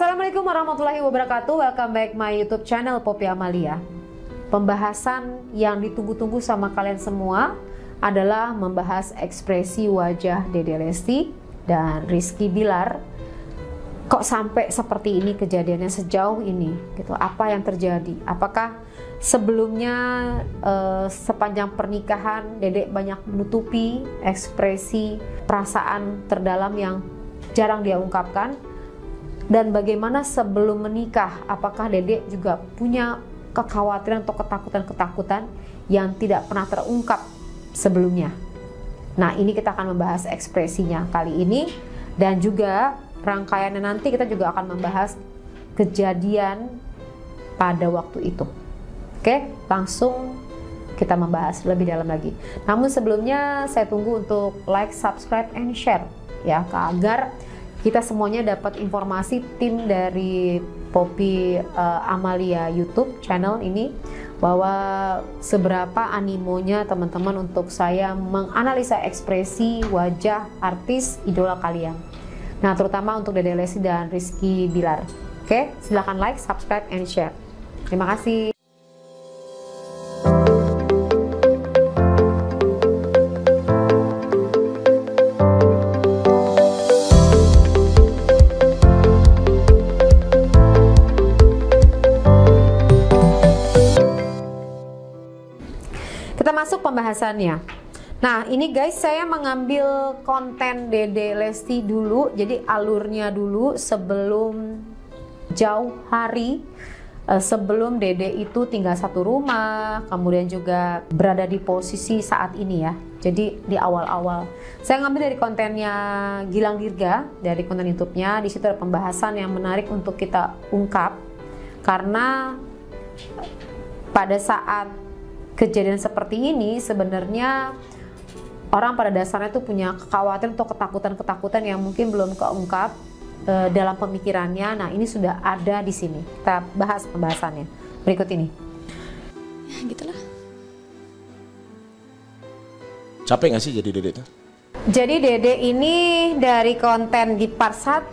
Assalamualaikum warahmatullahi wabarakatuh. Welcome back my YouTube channel Poppy Amalia. Pembahasan yang ditunggu-tunggu sama kalian semua adalah membahas ekspresi wajah Dede Lesti dan Rizky Bilar. Kok sampai seperti ini kejadiannya sejauh ini gitu? Apa yang terjadi? Apakah sebelumnya sepanjang pernikahan Dede banyak menutupi ekspresi perasaan terdalam yang jarang dia ungkapkan? Dan bagaimana sebelum menikah, apakah Dede juga punya kekhawatiran atau ketakutan-ketakutan yang tidak pernah terungkap sebelumnya? Nah, ini kita akan membahas ekspresinya kali ini, dan juga rangkaiannya nanti kita juga akan membahas kejadian pada waktu itu. Oke, langsung kita membahas lebih dalam lagi. Namun sebelumnya saya tunggu untuk like, subscribe, and share ya, agar kita semuanya dapat informasi tim dari Poppy Amalia YouTube channel ini, bahwa seberapa animonya teman-teman untuk saya menganalisa ekspresi wajah artis idola kalian. Nah, terutama untuk Dede Lesti dan Rizky Bilar. Oke, silahkan like, subscribe, and share. Terima kasih. Kita masuk pembahasannya. Nah, ini guys, saya mengambil konten Dede Lesti dulu, jadi alurnya dulu sebelum jauh hari, sebelum Dede itu tinggal satu rumah, kemudian juga berada di posisi saat ini ya. Jadi di awal-awal saya ngambil dari kontennya Gilang Dirga, dari konten YouTube-nya. Di situ ada pembahasan yang menarik untuk kita ungkap, karena pada saat kejadian seperti ini sebenarnya orang pada dasarnya tuh punya kekhawatiran atau ketakutan-ketakutan yang mungkin belum keungkap dalam pemikirannya. Nah, ini sudah ada di sini. Kita bahas pembahasannya berikut ini. Ya gitulah. Capek gak sih jadi Dede tuh? Jadi Dede ini dari konten di part 1,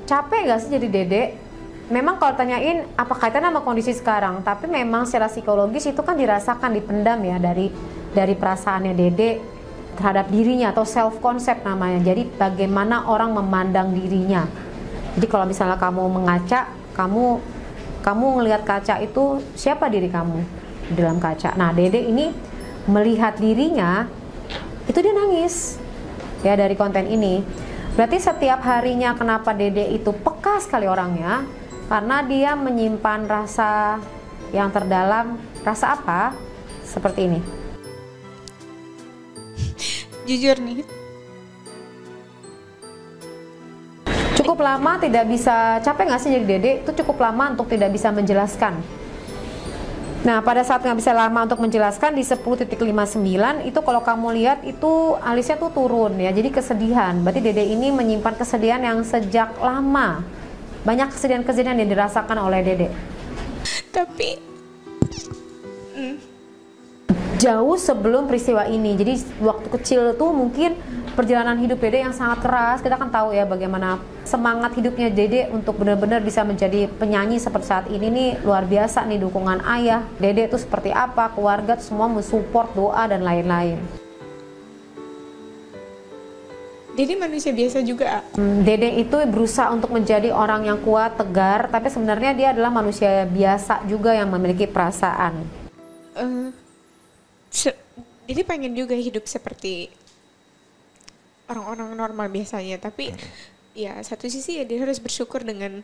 capek gak sih jadi Dede? Memang kalau tanyain apa kaitannya sama kondisi sekarang, tapi memang secara psikologis itu kan dirasakan, dipendam ya, dari perasaannya Dede terhadap dirinya, atau self concept namanya. Jadi bagaimana orang memandang dirinya. Jadi kalau misalnya kamu mengaca, kamu ngelihat kaca itu siapa diri kamu di dalam kaca. Nah, Dede ini melihat dirinya itu dia nangis ya dari konten ini. Berarti setiap harinya kenapa Dede itu peka sekali orangnya? Karena dia menyimpan rasa yang terdalam. Rasa apa? Seperti ini. Jujur nih, Cukup lama tidak bisa, capek nggak sih jadi Dede? Itu cukup lama untuk tidak bisa menjelaskan. Nah, pada saat nggak bisa lama untuk menjelaskan di 10.59 itu kalau kamu lihat itu alisnya tuh turun ya, jadi kesedihan. Berarti Dede ini menyimpan kesedihan yang sejak lama. Banyak kesedihan-kesedihan yang dirasakan oleh Dede. tapi Jauh sebelum peristiwa ini. Jadi waktu kecil tuh mungkin perjalanan hidup Dede yang sangat keras. Kita kan tahu ya bagaimana semangat hidupnya Dede untuk benar-benar bisa menjadi penyanyi seperti saat ini nih luar biasa nih. Dukungan ayah Dede itu seperti apa, keluarga tuh semua mensupport, doa dan lain-lain. Dede manusia biasa juga. Dede itu berusaha untuk menjadi orang yang kuat, tegar, tapi sebenarnya dia adalah manusia biasa juga yang memiliki perasaan. Dede pengen juga hidup seperti orang-orang normal biasanya, tapi ya satu sisi ya dia harus bersyukur dengan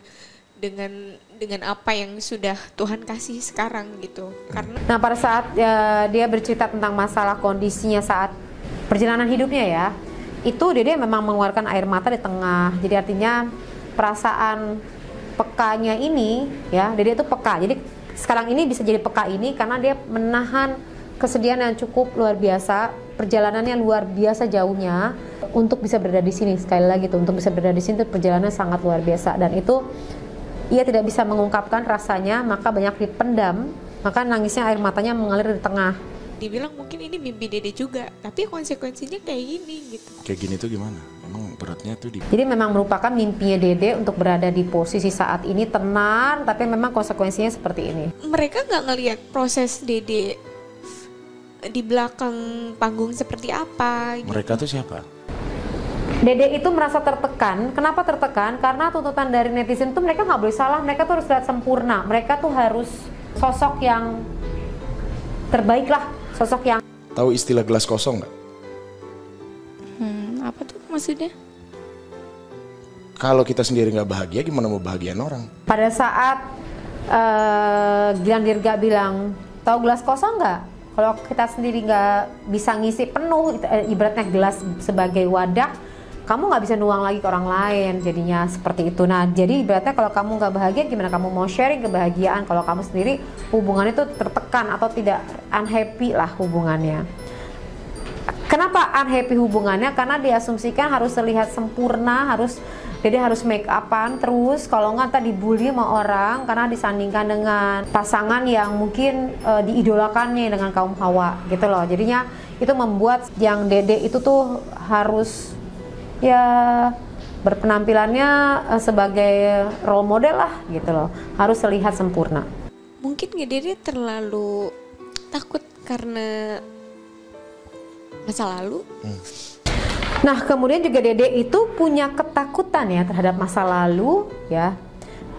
apa yang sudah Tuhan kasih sekarang gitu. Karena Nah, pada saat dia bercerita tentang masalah kondisinya saat perjalanan hidupnya ya, itu Dede memang mengeluarkan air mata di tengah. Jadi artinya perasaan pekanya ini ya, Dede itu peka. Jadi sekarang ini bisa jadi peka ini karena dia menahan kesedihan yang cukup luar biasa, perjalanannya luar biasa jauhnya untuk bisa berada di sini. Sekali lagi tuh, untuk bisa berada di sini tuh perjalanan sangat luar biasa, dan itu ia tidak bisa mengungkapkan rasanya, maka banyak dipendam, maka nangisnya, air matanya mengalir di tengah dibilang mungkin ini mimpi Dede juga, tapi konsekuensinya kayak gini gitu. Kayak gini tuh gimana? Emang beratnya tuh di... Jadi memang merupakan mimpinya Dede untuk berada di posisi saat ini tenang, tapi memang konsekuensinya seperti ini. Mereka nggak ngelihat proses Dede di belakang panggung seperti apa gitu. Mereka tuh siapa? Dede itu merasa tertekan. Kenapa tertekan? Karena tuntutan dari netizen tuh mereka nggak boleh salah, mereka tuh harus lihat sempurna, mereka tuh harus sosok yang terbaik lah, sosok yang... Tahu istilah gelas kosong nggak? Apa tuh maksudnya? Kalau kita sendiri nggak bahagia, gimana mau bahagiain orang? Pada saat Gilang Dirga bilang, tahu gelas kosong nggak? Kalau kita sendiri nggak bisa ngisi penuh, ibaratnya gelas sebagai wadah, kamu nggak bisa nuang lagi ke orang lain, jadinya seperti itu. Nah, jadi ibaratnya kalau kamu nggak bahagia, gimana kamu mau sharing kebahagiaan kalau kamu sendiri hubungannya itu tertekan atau tidak unhappy lah hubungannya. Kenapa unhappy hubungannya? Karena diasumsikan harus terlihat sempurna, jadi harus make upan terus, kalau nggak tadi dibully sama orang karena disandingkan dengan pasangan yang mungkin diidolakannya dengan kaum hawa gitu loh. Jadinya itu membuat yang Dede itu tuh harus ya berpenampilannya sebagai role model lah gitu loh, harus terlihat sempurna. Mungkin Dede terlalu takut karena masa lalu. Nah, kemudian juga Dede itu punya ketakutan ya terhadap masa lalu ya.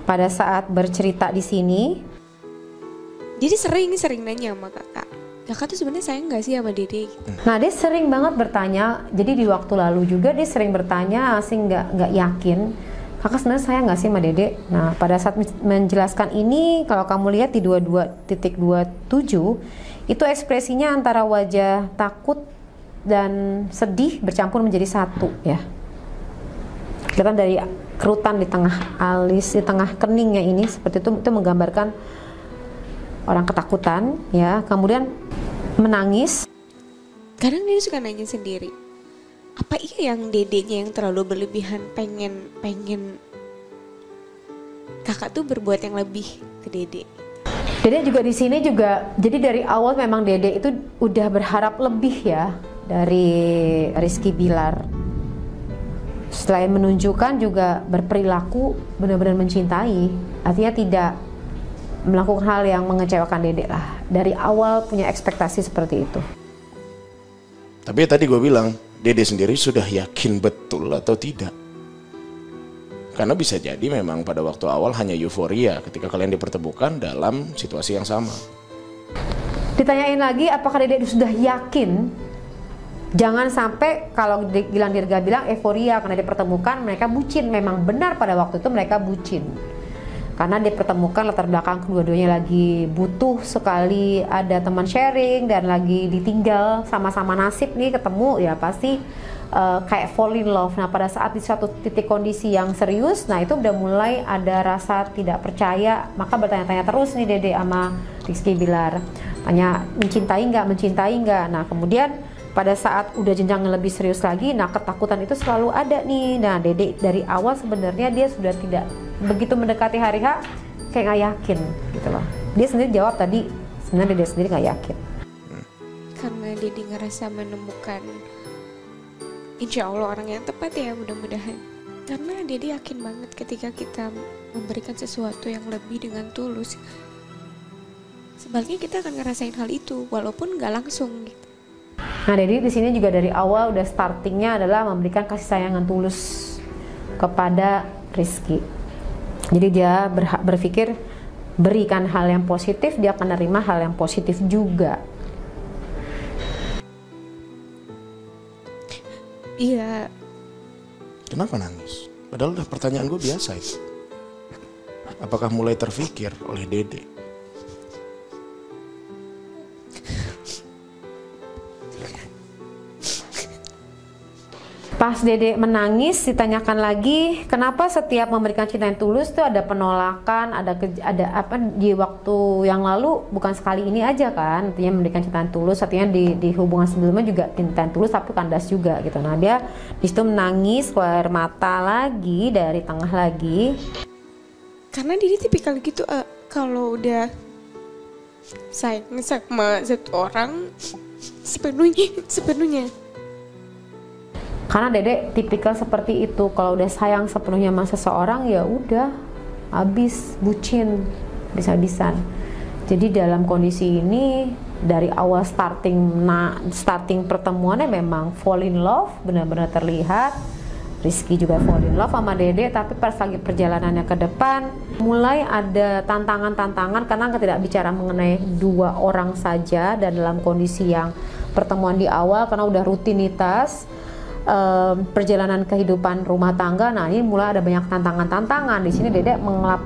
Pada saat bercerita di sini, Jadi sering nanya sama kakak tuh sebenarnya sayang nggak sih sama Dede? Gitu. nah dia sering banget bertanya. Jadi di waktu lalu juga dia sering bertanya, masih nggak yakin, kakak sebenarnya sayang nggak sih sama Dede? Nah, pada saat menjelaskan ini, kalau kamu lihat di 22.27 itu ekspresinya antara wajah takut dan sedih bercampur menjadi satu ya. Kelihatan dari kerutan di tengah alis, di tengah keningnya ini seperti itu menggambarkan orang ketakutan ya. Kemudian menangis. Kadang dia suka nanya sendiri, apa iya yang Dedenya yang terlalu berlebihan pengen kakak tuh berbuat yang lebih ke Dede? Dede juga di sini juga, jadi dari awal memang Dede itu udah berharap lebih ya dari Rizky Bilar. Selain menunjukkan juga berperilaku benar-benar mencintai, artinya tidak melakukan hal yang mengecewakan Dede lah. Dari awal punya ekspektasi seperti itu. Tapi tadi gue bilang, Dede sendiri sudah yakin betul atau tidak? Karena bisa jadi memang pada waktu awal hanya euforia ketika kalian dipertemukan dalam situasi yang sama. Ditanyain lagi apakah Dede sudah yakin? Jangan sampai kalau Gilang Dirga bilang euforia karena dipertemukan mereka bucin. Memang benar pada waktu itu mereka bucin. Karena dipertemukan latar belakang kedua-duanya lagi butuh sekali ada teman sharing dan lagi ditinggal sama-sama nasib nih ketemu ya pasti kayak fall in love. Nah, pada saat di suatu titik kondisi yang serius, nah itu udah mulai ada rasa tidak percaya, maka bertanya-tanya terus nih Dede sama Rizky Bilar. Tanya mencintai nggak? Nah, kemudian pada saat udah jenjang yang lebih serius lagi, nah ketakutan itu selalu ada nih. Nah, Dede dari awal sebenarnya dia sudah tidak begitu mendekati hari H kayak nggak yakin gitu loh. Dia sendiri jawab tadi sebenarnya Dede sendiri nggak yakin. Karena Dede ngerasa menemukan insya Allah orang yang tepat ya mudah-mudahan. Karena Dede yakin banget ketika kita memberikan sesuatu yang lebih dengan tulus, sebaliknya kita akan ngerasain hal itu walaupun nggak langsung gitu. Nah, Dede di sini juga dari awal udah startingnya adalah memberikan kasih sayangan tulus kepada Rizky. Jadi dia berpikir berikan hal yang positif, dia akan menerima hal yang positif juga. Iya. Kenapa nangis? Padahal udah pertanyaan gue biasa itu. Apakah mulai terfikir oleh Dede? Pas Dede menangis ditanyakan lagi kenapa setiap memberikan cinta yang tulus tuh ada penolakan, ada apa di waktu yang lalu bukan sekali ini aja kan, artinya memberikan cinta yang tulus, artinya di hubungan sebelumnya juga cinta yang tulus tapi kandas juga gitu. Nah, dia di situ menangis keluar air mata lagi dari tengah lagi. Karena Dede tipikal gitu kalau udah sayang sama satu orang sepenuhnya. Karena Dedek tipikal seperti itu, kalau udah sayang sepenuhnya sama seseorang ya udah habis, bucin bisa-bisan. Jadi dalam kondisi ini dari awal starting pertemuannya memang fall in love, benar-benar terlihat. Rizky juga fall in love sama Dedek, tapi pas lagi perjalanannya ke depan mulai ada tantangan-tantangan karena tidak bicara mengenai dua orang saja dan dalam kondisi yang pertemuan di awal karena udah rutinitas perjalanan kehidupan rumah tangga. Nah, ini mulai ada banyak tantangan-tantangan. Di sini Dedek mengelap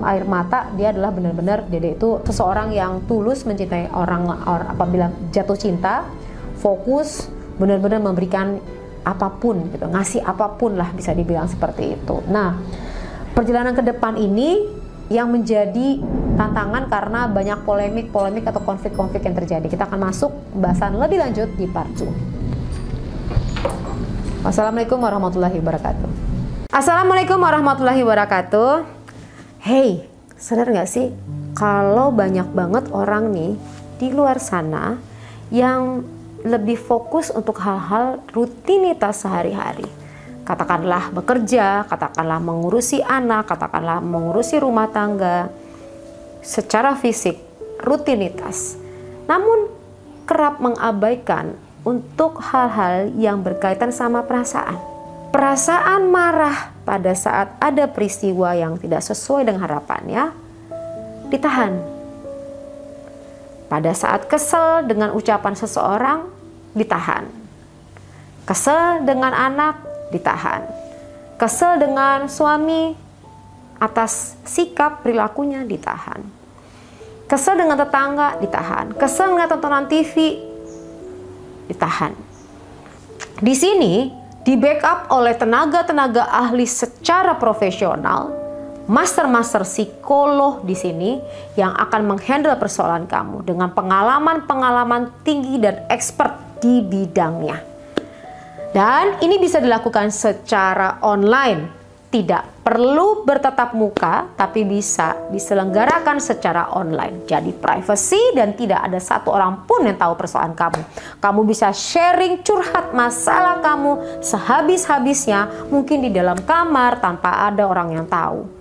air mata. Dia adalah benar-benar Dedek itu seseorang yang tulus mencintai orang apabila jatuh cinta, fokus, benar-benar memberikan apapun gitu, ngasih apapun lah bisa dibilang seperti itu. Nah, perjalanan ke depan ini yang menjadi tantangan karena banyak polemik atau konflik-konflik yang terjadi. Kita akan masuk pembahasan lebih lanjut di part 2. Wassalamualaikum warahmatullahi wabarakatuh. Assalamualaikum warahmatullahi wabarakatuh. Hey, sadar gak sih kalau banyak banget orang nih di luar sana yang lebih fokus untuk hal-hal rutinitas sehari-hari. Katakanlah bekerja, katakanlah mengurusi anak, katakanlah mengurusi rumah tangga secara fisik, rutinitas. Namun kerap mengabaikan untuk hal-hal yang berkaitan sama perasaan. Perasaan marah pada saat ada peristiwa yang tidak sesuai dengan harapannya ditahan. Pada saat kesel dengan ucapan seseorang ditahan. Kesel dengan anak ditahan. Kesel dengan suami atas sikap perilakunya ditahan. Kesel dengan tetangga ditahan. Kesel dengan tontonan TV ditahan. Di sini di backup oleh tenaga-tenaga ahli secara profesional, master psikolog di sini yang akan menghandle persoalan kamu dengan pengalaman tinggi dan expert di bidangnya. Dan ini bisa dilakukan secara online. Tidak perlu bertatap muka, tapi bisa diselenggarakan secara online. Jadi privacy dan tidak ada satu orang pun yang tahu persoalan kamu. Kamu bisa sharing curhat masalah kamu sehabis-habisnya, mungkin di dalam kamar tanpa ada orang yang tahu.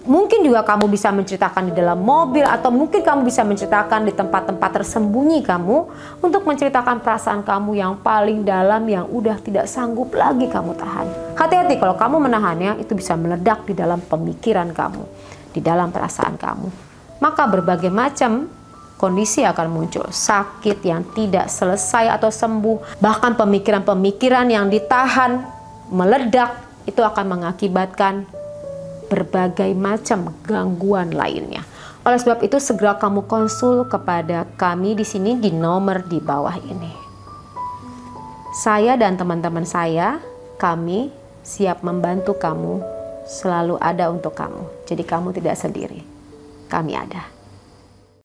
Mungkin juga kamu bisa menceritakan di dalam mobil atau mungkin kamu bisa menceritakan di tempat-tempat tersembunyi kamu untuk menceritakan perasaan kamu yang paling dalam yang udah tidak sanggup lagi kamu tahan. Hati-hati kalau kamu menahannya, itu bisa meledak di dalam pemikiran kamu, di dalam perasaan kamu. Maka berbagai macam kondisi akan muncul, sakit yang tidak selesai atau sembuh, bahkan pemikiran-pemikiran yang ditahan meledak, itu akan mengakibatkan berbagai macam gangguan lainnya. Oleh sebab itu segera kamu konsul kepada kami di sini di nomor di bawah ini. Saya dan teman-teman saya, kami siap membantu kamu, selalu ada untuk kamu. Jadi kamu tidak sendiri. Kami ada.